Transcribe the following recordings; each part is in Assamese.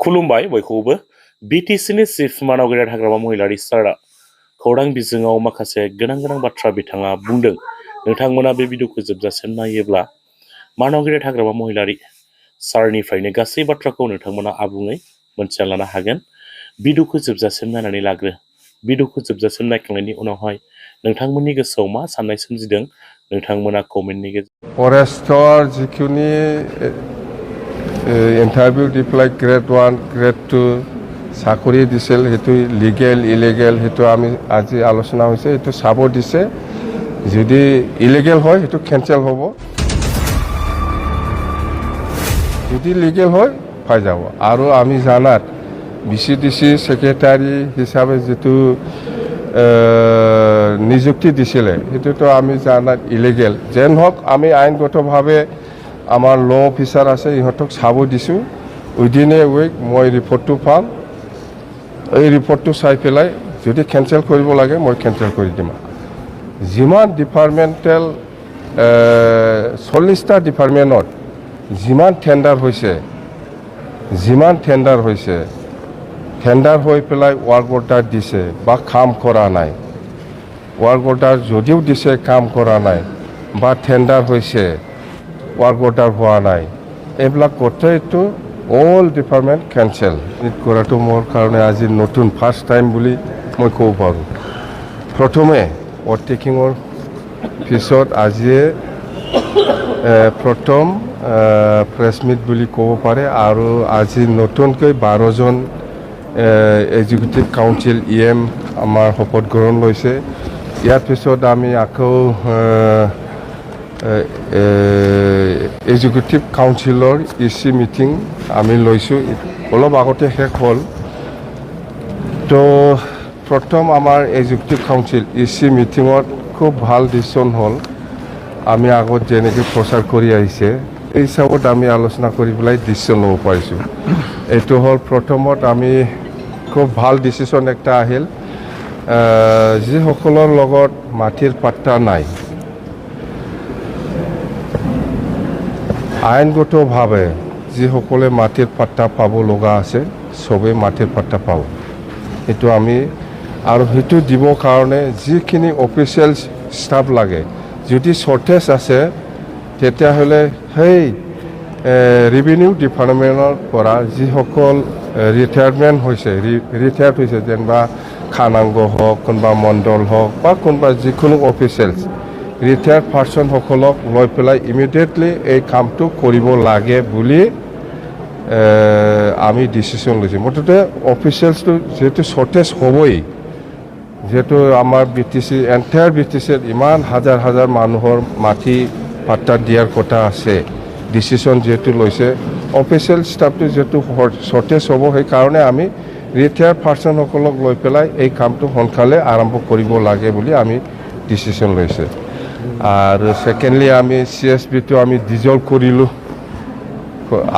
खुलुमबाय बयखौबो बिटिसिनि चिफ मानगिरि हाग्रामा महिलारि सारआ खौरां बिजोङाव माखासे गोनां बाथ्रा बिथाङा बुंदों। नोंथांमोना बे भिडिअखौ जोबजासिम नायोब्ला मानगिरि हाग्रामा महिलारि सारनिफ्रायनो गासै बाथ्राखौ नोंथांमोना आबुङै मोनथिना लानो हागोन। भिडिअखौ जोबजासिम नायनानै लाग्रो। भिडिअखौ जोबजासिम नायखांनायनि उनावहाय नोंथांमोननि गोसोआव मा साननाय सोमजिदों नोंथांमोना कमेन्टनि गेजेरजों फरेस्टर जिखिनि ইণ্টাৰভিউ দি পেলাই গ্ৰেড 1 গ্ৰেড 2 চাকৰি দিছিল সেইটো লিগেল ইলিগেল সেইটো আমি আজি আলোচনা হৈছে সেইটো চাব দিছে যদি ইলিগেল হয় সেইটো কেনচেল হ'ব যদি লিগেল হয় পাই যাব আৰু আমি জানাত বিচিডিসি সেক্রেটারি হিসাবে যেটো নিযুক্তি দিছিলে সেইটো আমি জানাত ইলিগেল যেন হোক আমি আইনগতভাৱে আমাৰ ল অফিসার আছে ইহঁতক চাব দিছো উইদিন এ উইক মই রিপোর্টটো পাম এই রিপোর্টটো চাই পেলাই যদি কেনসেল কৰিব লাগে মই কেনসেল কৰি দিম যিমান ডিপাৰ্টমেন্টাল 40টা ডিপাৰ্টমেন্টত যিমান টেন্ডাৰ হৈছে টেন্ডাৰ হৈ পেলাই ওয়াৰ্ক অৰ্ডাৰ দিছে বা কাম কৰা নাই ওয়াৰ্ক অৰ্ডাৰ যদিও দিছে কাম কৰা নাই বা টেন্ডাৰ হৈছে ওয়াৰ্ক অৰ্ডাৰ হোৱা নাই এইবিলাক গোটেইটো অল ডিপাৰ্টমেন্ট কেনসেল কৰাটো মোৰ কাৰণে আজি নতুন ফাৰ্স্ট টাইম বুলি মই ক'ব পাৰোঁ প্ৰথমে ওভাৰটেকিঙৰ পিছত আজি প্ৰথম প্ৰেছ মিট বুলি ক'ব পাৰে আৰু আজি নতুনকৈ 12 জন এক্সিকিউটিভ কাউন্সিল ইএম আমাৰ শপত গ্ৰহণ লৈছে ইয়াৰ পিছত আমি আকৌ এক্সিকিউটিভ কাউন্সিলৰ ইসি মিটিং আমি লৈছো অলপ আগতে শেষ হ'ল তো প্ৰথম আমাৰ এক্সিকিউটিভ কাউন্সিল ইসি মিটিঙত খুব ভাল ডিসিশন হ'ল আমি আগত যেনেকৈ প্ৰচাৰ কৰি আহিছে এই হিচাপত আমি আলোচনা কৰি পেলাই ডিসিশন ল'ব পাৰিছোঁ এইটো হ'ল প্ৰথমত আমি খুব ভাল ডিসিশন একটা আহিল যিসকলৰ লগত মাটিৰ পাট্টা নাই আইনগতভাৱে যিসকলে মাটিৰ পাট্টা পাব লগা আছে সবে মাটিৰ পাট্টা পাব এইটো আমি আৰু সেইটো দিব কাৰণে যিখিনি অফিচিয়েল ষ্টাফ লাগে যদি শৰ্টেজ আছে তেতিয়াহ'লে সেই ৰেভিনিউ ডিপাৰ্টমেণ্টৰ পৰা যিসকল ৰিটায়াৰমেণ্ট হৈছে যেনিবা খানাংগ হওক কোনোবা মণ্ডল হওক বা কোনোবা যিকোনো অফিচিয়েলছ ৰিটায়াৰ্ড পাৰ্চনসকলক লৈ পেলাই ইমিডিয়েটলি এই কামটো কৰিব লাগে বুলি আমি ডিচিশ্যন লৈছোঁ মুঠতে অফিচিয়েলছটো যিহেতু শ্বৰ্টেজ হ'বই যেহেতু আমাৰ বিটিসি এন্টায়াৰ বিটিসিৰ ইমান হাজাৰ মানুহৰ মাটি পাট্টা দিয়াৰ কথা আছে ডিসিশন যেহেতু লৈছে অফিচিয়েল ষ্টাফটো যেহেতু শ্বৰ্টেজ হ'ব সেইকাৰণে আমি ৰিটায়াৰ্ড পাৰ্চনসকলক লৈ পেলাই এই কামটো সোনকালে আৰম্ভ কৰিব লাগে বুলি আমি ডিসিশন লৈছে আৰু সেকেন্ডলি আমি সিএসবিটো আমি ডিজলভ কৰিলোঁ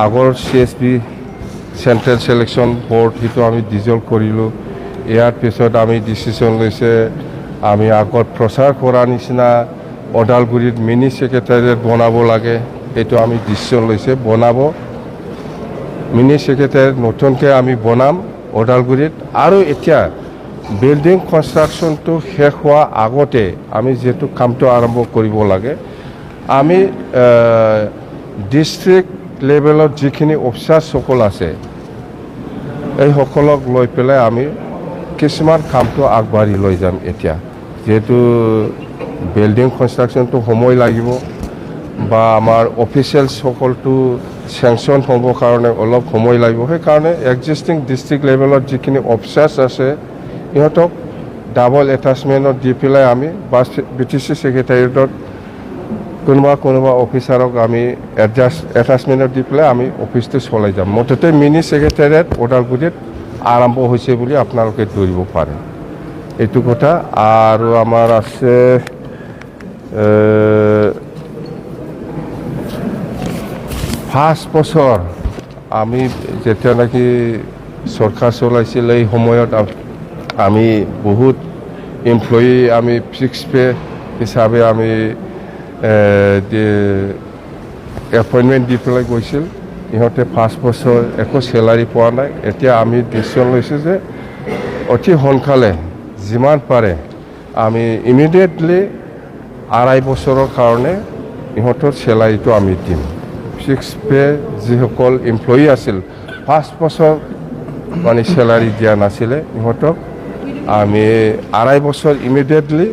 আগৰ সিএসবি চেন্ট্ৰেল সিলেকশন বোৰ্ড সেইটো আমি ডিজলভ কৰিলোঁ ইয়াৰ পিছত আমি ডিসিশন লৈছে আমি আগত প্ৰচাৰ কৰা নিচিনা ওদালগুৰিত মিনি সেক্ৰেটাৰিয়েট বনাব লাগে এইটো আমি ডিসিশন লৈছে বনাব মিনি সেক্ৰেটাৰিয়েট নতুনকৈ আমি বনাম ওদালগুৰিত আৰু এতিয়া বিল্ডিং কনষ্ট্ৰাকশ্যনটো শেষ হোৱা আগতে আমি যেহেতু কামটো আৰম্ভ কৰিব লাগে আমি ডিস্ট্ৰিক্ট লেভেলত যিখিনি অফিচাৰসকল আছে এই সকলক লৈ পেলাই আমি কিছুমান কামটো আগবাঢ়ি লৈ যাম এতিয়া যেহেতু বিল্ডিং কনষ্ট্ৰাকশ্যনটো সময় লাগিব বা আমাৰ অফিচিয়েল সকলটো চেংচন হ'ব কাৰণে অলপ সময় লাগিব সেইকাৰণে এক্সিষ্টিং ডিস্ট্ৰিক্ট লেভেলত যিখিনি অফিচাৰ্ছ আছে ইহঁতক ডাবল এটাচমেণ্টত দি পেলাই আমি বা বিটিসি সেক্ৰেটাৰিয়েটত কোনোবা অফিচাৰক আমি এটাচমেণ্টত দি পেলাই আমি অফিচটো চলাই যাম মুঠতে মিনি সেক্ৰেটাৰিয়েট ওদালগুৰিত আৰম্ভ হৈছে বুলি আপোনালোকে ধৰিব পাৰে এইটো কথা আৰু আমাৰ আছে 5 বছৰ আমি যেতিয়া নাকি সরকার চলাইছিল এই সময়ত আমি বহুত এমপ্লয়ি আমি ফিক্স পে হিসাবে আমি এপয়েন্টমেন্ট দি পেলাই গৈছিল ইহঁতে 5 বছৰ একো চেলাৰী পোৱা নাই এতিয়া আমি ডিচিশ্যন লৈছোঁ যে অতি সোনকালে যিমান পাৰে আমি ইমিডিয়েটলি 2.5 বছৰৰ কাৰণে ইহঁতৰ চেলাৰীটো আমি দিম 6 পে যিসকল এমপ্লয়ী আছিল 5 বছৰ মানে চেলাৰী দিয়া নাছিলে ইহঁতক আমি 2.5 বছৰ ইমিডিয়েটলি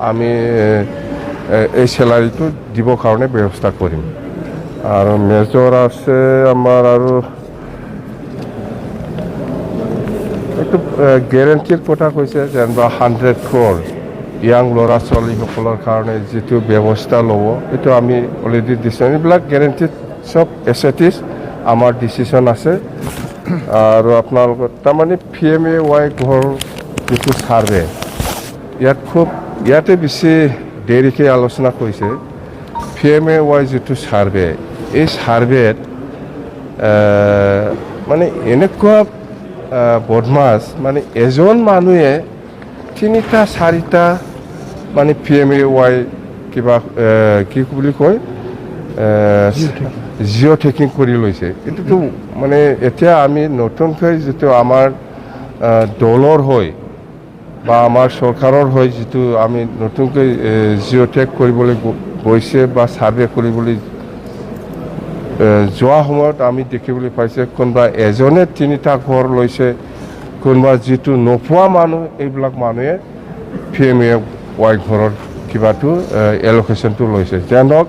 আমি এই চেলাৰীটো দিবৰ কাৰণে ব্যৱস্থা কৰিম আৰু মেজৰ আছে আমাৰ আৰু এইটো গেৰেণ্টিৰ কথা কৈছে যেনিবা 100 crore ইয়াং ল'ৰা ছোৱালীসকলৰ কাৰণে যিটো ব্যৱস্থা ল'ব এইটো আমি অলৰেডি দিছোঁ এইবিলাক গেৰেণ্টিত চব এছেটিছ আমাৰ ডিচিশ্যন আছে আৰু আপোনালোকৰ তাৰমানে PMAY ঘৰ যিটো ছাৰ্ভে ইয়াতে বেছি দেৰিকৈ আলোচনা কৰিছে PMAY যিটো ছাৰ্ভে এই ছাৰ্ভেত মানে এনেকুৱা বদমাছ মানে এজন মানুহে 3টা 4টা মানে PMAY কিবা কি বুলি কয় জিঅ' টেকিং কৰি লৈছে এইটোতো মানে এতিয়া আমি নতুনকৈ যিটো আমাৰ দলৰ হয় বা আমাৰ চৰকাৰৰ হয় যিটো আমি নতুনকৈ জিঅ' টেক কৰিবলৈ গৈছে বা ছাৰ্ভে কৰিবলৈ যোৱা সময়ত আমি দেখিবলৈ পাইছে কোনোবা এজনে 3টা ঘৰ লৈছে কোনোবা যিটো নোপোৱা মানুহ এইবিলাক মানুহে PMAY ঘৰৰ কিবাটো এলোকেশ্যনটো লৈছে যেনক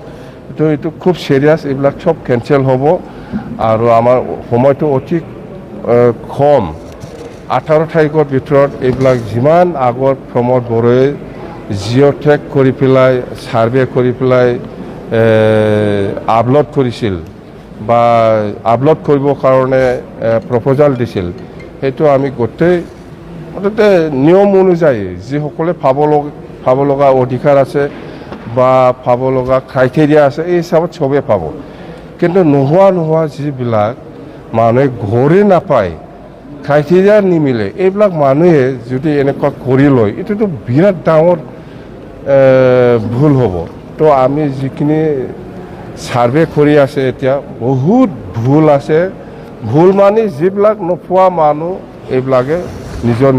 এইটো খুব চিৰিয়াছ এইবিলাক চব কেঞ্চেল হ'ব আৰু আমাৰ সময়টো অতি কম 18 তাৰিখৰ ভিতৰত এইবিলাক যিমান আগত প্ৰমোদ বড়োৱে জিঅ' টেক কৰি পেলাই ছাৰ্ভে কৰি পেলাই আপলোড কৰিছিল বা আপলোড কৰিবৰ কাৰণে প্ৰপ'জাল দিছিল সেইটো আমি গোটেই মুঠতে নিয়ম অনুযায়ী যিসকলে পাব লগা অধিকাৰ আছে বা পাব লগা ক্ৰাইটেৰিয়া আছে এই হিচাপত চবেই পাব কিন্তু নোহোৱা যিবিলাক মানুহে ঘৰে নাপায় ক্ৰাইটেৰিয়া নিমিলে এইবিলাক মানুহে যদি এনেকুৱা কৰি লয় এইটোতো বিৰাট ডাঙৰ ভুল হ'ব তো আমি যিখিনি ছাৰ্ভে কৰি আছে এতিয়া বহুত ভুল আছে ভুল মানে যিবিলাক নোপোৱা মানুহ এইবিলাকে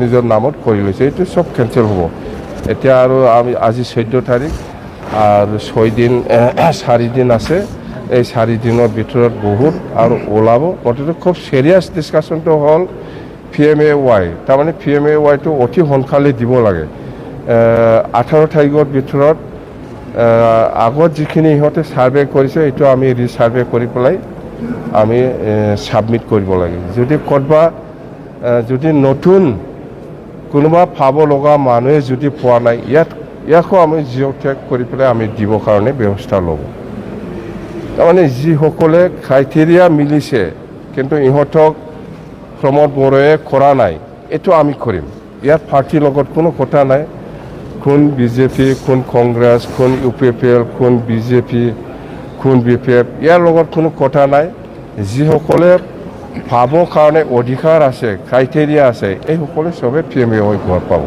নিজৰ নামত কৰি লৈছে এইটো চব কেঞ্চেল হ'ব এতিয়া আৰু আমি আজি 14 তাৰিখ আৰু 4 দিন আছে এই 4 দিনৰ ভিতৰত বহুত আৰু ওলাব গতিকে খুব চিৰিয়াছ ডিছকাশ্যনটো হ'ল PMAY তাৰমানে PMAYটো অতি সোনকালে দিব লাগে 18 তাৰিখৰ ভিতৰত আগত যিখিনি ইহঁতে ছাৰ্ভে কৰিছে এইটো আমি ৰিছাৰ্ভে কৰি পেলাই আমি ছাবমিট কৰিব লাগে যদি ক'ৰবা যদি নতুন কোনোবা পাব লগা মানুহে যদি পোৱা নাই ইয়াকো আমি জিঅ' টেক কৰি পেলাই আমি দিবৰ কাৰণে ব্যৱস্থা ল'ব তাৰমানে যিসকলে ক্ৰাইটেৰিয়া মিলিছে কিন্তু ইহঁতক প্ৰমোদ বড়োৱে কৰা নাই এইটো আমি কৰিম ইয়াত পাৰ্টিৰ লগত কোনো কথা নাই কোন BJP কোন কংগ্ৰেছ কোন UPPL কোন BJP কোন BPF ইয়াৰ লগত কোনো কথা নাই যিসকলে পাবৰ কাৰণে অধিকাৰ আছে ক্ৰাইটেৰিয়া আছে এইসকলে চবে PMAY ঘৰ পাব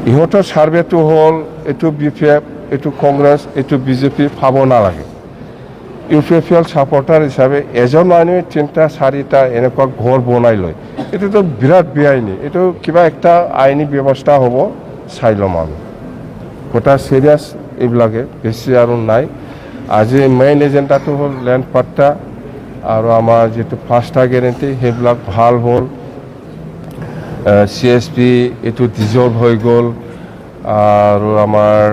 ইহঁতৰ ছাৰ্ভেটো হ'ল এইটো BPF এইটো কংগ্ৰেছ এইটো BJP পাব নালাগে UPPL ছাপৰ্টাৰ হিচাপে এজন মানুহে 3টা 4টা এনেকুৱা ঘৰ বনাই লয় এইটোতো বিৰাট বেআইনী এইটো কিবা একটা আইনী ব্যৱস্থা হ'ব চাই ল'ম আমি কথা চিৰিয়াছ এইবিলাকে বেছি আৰু নাই আজি মেইন এজেণ্ডাটো হ'ল লেণ্ড পাট্টা আৰু আমাৰ যিটো 5টা গেৰেণ্টি সেইবিলাক ভাল হ'ল CSP এইটো ডিজলভ হৈ গ'ল আৰু আমাৰ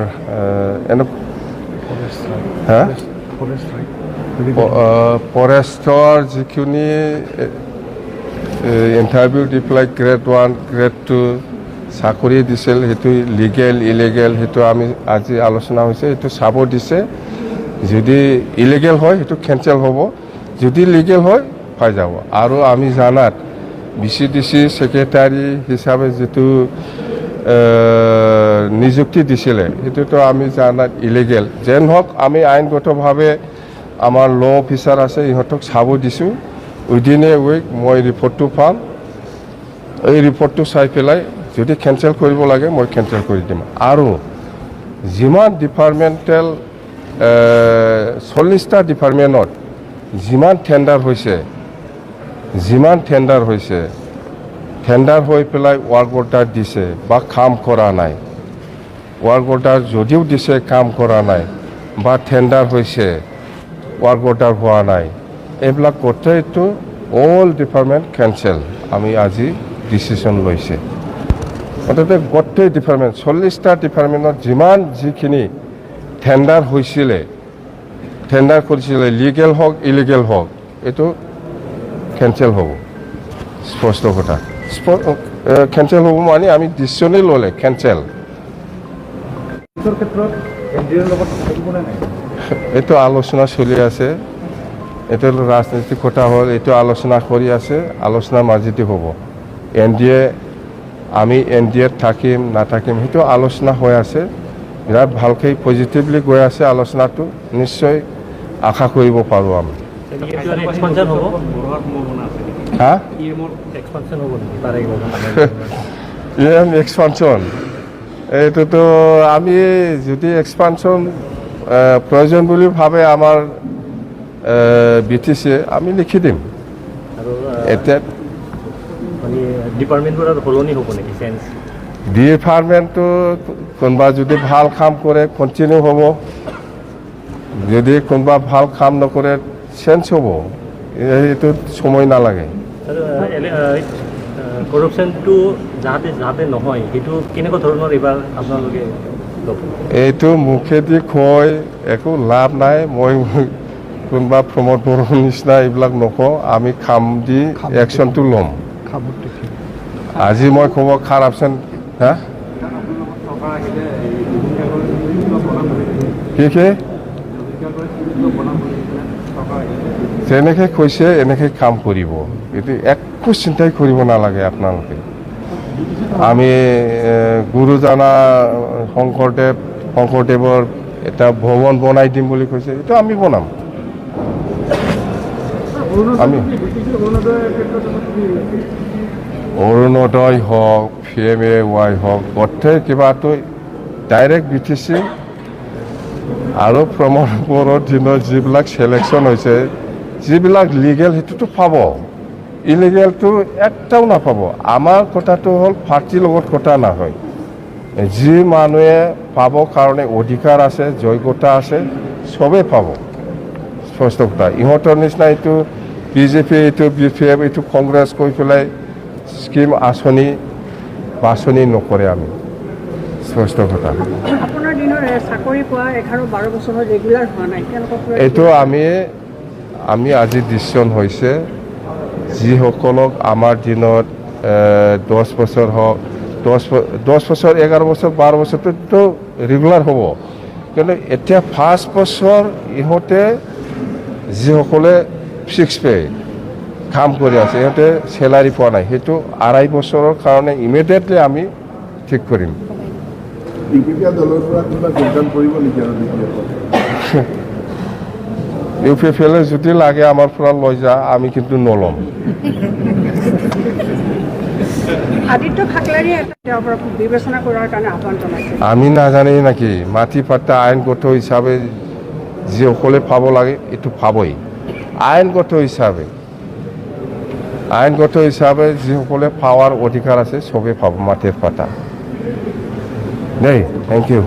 ফৰেষ্টৰ যিখিনি ইণ্টাৰভিউ দি পেলাই গ্ৰেড 1 গ্ৰেড 2 চাকৰি দিছিল সেইটো লিগেল ইলিগেল সেইটো আমি আজি আলোচনা হৈছে সেইটো চাব দিছে যদি ইলিগেল হয় সেইটো কেঞ্চেল হ'ব যদি লিগেল হয় পাই যাব আৰু আমি জানাত BCDC ছেক্ৰেটাৰী হিচাপে যিটো নিযুক্তি দিছিলে সেইটোতো আমি জানাত ইলিগেল যেন হওক আমি আইনগতভাৱে আমাৰ ল অফিচাৰ আছে ইহঁতক চাব দিছোঁ উইদিন এ উইক মই ৰিপৰ্টটো পাম এই ৰিপৰ্টটো চাই পেলাই যদি কেঞ্চেল কৰিব লাগে মই কেঞ্চেল কৰি দিম আৰু যিমান ডিপাৰ্টমেণ্টেল 40টা ডিপাৰ্টমেণ্টত যিমান টেণ্ডাৰ হৈছে টেণ্ডাৰ হৈ পেলাই ৱাৰ্ক অৰ্ডাৰ দিছে বা কাম কৰা নাই, ৱাৰ্ক অৰ্ডাৰ যদিও দিছে কাম কৰা নাই বা টেণ্ডাৰ হৈছে ৱাৰ্ক অৰ্ডাৰ হোৱা নাই, এইবিলাক গোটেইটো অল ডিপাৰ্টমেণ্ট কেঞ্চেল আমি আজি ডিচিশ্যন লৈছে। মুঠতে গোটেই ডিপাৰ্টমেণ্ট 40টা ডিপাৰ্টমেণ্টত যিখিনি টেণ্ডাৰ কৰিছিলে লিগেল হওক ইলিগেল হওক, এইটো কেঞ্চেল হ'ব। স্পষ্ট কথা, কেঞ্চেল হ'ব মানে আমি ডিচিশ্যনেই ল'লে কেঞ্চেল। এইটো আলোচনা চলি আছে, এইটো ৰাজনৈতিক কথা হ'ল, এইটো আলোচনা কৰি আছে, আলোচনাৰ মাজেদি হ'ব। আমি NDAত থাকিম নাথাকিম সেইটো আলোচনা হৈ আছে, বিৰাট ভালকৈ পজিটিভলি গৈ আছে আলোচনাটো, নিশ্চয় আশা কৰিব পাৰোঁ আমি। এক্সপানশ্যন এইটোতো আমি যদি এক্সপানশ্যন প্ৰয়োজন বুলি ভাবে আমাৰ BTC আমি লিখি দিম। এতিয়া ডিপাৰ্টমেণ্টটো কোনোবা যদি ভাল কাম কৰে কণ্টিনিউ হ'ব, যদি কোনোবা ভাল কাম নকৰে চেঞ্জ হ'ব, এইটো সময় নালাগে। কৰপশ্যনটো যাতে নহয় সেইটো কেনেকুৱা ধৰণৰ এইবাৰ আপোনালোকে এইটো মুখেদি কয় একো লাভ নাই। মই কোনোবা প্ৰমোদ বড়োৰ নিচিনা এইবিলাক নকওঁ, আমি খাম দি একশ্যনটো ল'ম। আজি মই ক'ব কাৰাপশ্যন কি যেনেকৈ কৈছে এনেকৈ কাম কৰিব, এইটো একো চিন্তাই কৰিব নালাগে আপোনালোকে। আমি গুৰুজনা শংকৰদেৱৰ এটা ভৱন বনাই দিম বুলি কৈছে, এইটো আমি বনাম। আমি অৰুণোদয় হওক PMAY হওক গোটেই কিবাটো ডাইৰেক্ট BTC আৰু প্ৰমোদ বড়োৰ দিনত যিবিলাক চিলেকশ্যন হৈছে, যিবিলাক লিগেল সেইটোতো পাব, ইলিগেলটো একটাও নাপাব। আমাৰ কথাটো হ'ল পাৰ্টিৰ লগত কথা নহয়, যি মানুহে পাব কাৰণে অধিকাৰ আছে, যোগ্যতা আছে, চবেই পাব। স্পষ্ট কথা, ইহঁতৰ নিচিনা এইটো BJP, এইটো BPF, এইটো কংগ্ৰেছ কৈ পেলাই স্কিম আঁচনি বাছনি নকৰে আমি। স্পষ্ট কথা, আপোনাৰ দিনৰ চাকৰি পোৱা 11-12 বছৰ ৰেগুলাৰ হোৱা নাই, এইটো আমি আজি ডিচিশ্যন হৈছে, যিসকলক আমাৰ দিনত 10 বছৰ হওক 10 বছৰ 11 বছৰ 12 বছৰটো ৰেগুলাৰ হ'ব, কিন্তু এতিয়া 5 বছৰ ইহঁতে যিসকলে 6 পে কাম কৰি আছে, ইহঁতে চেলাৰী পোৱা নাই, সেইটো 2.5 বছৰৰ কাৰণে ইমিডিয়েটলি আমি ঠিক কৰিম। UPPL যদি লাগে আমাৰ পৰা লৈ যা, আমি কিন্তু নল'ম। আমি নাজানি নেকি, মাটি পাট্টা আইনগত হিচাপে যিসকলে পাব লাগে এইটো পাবই। আইনগত হিচাপে যিসকলে পাৱাৰ অধিকাৰ আছে চবেই পাব মাটিৰ পাট্টা দেই। Thank U.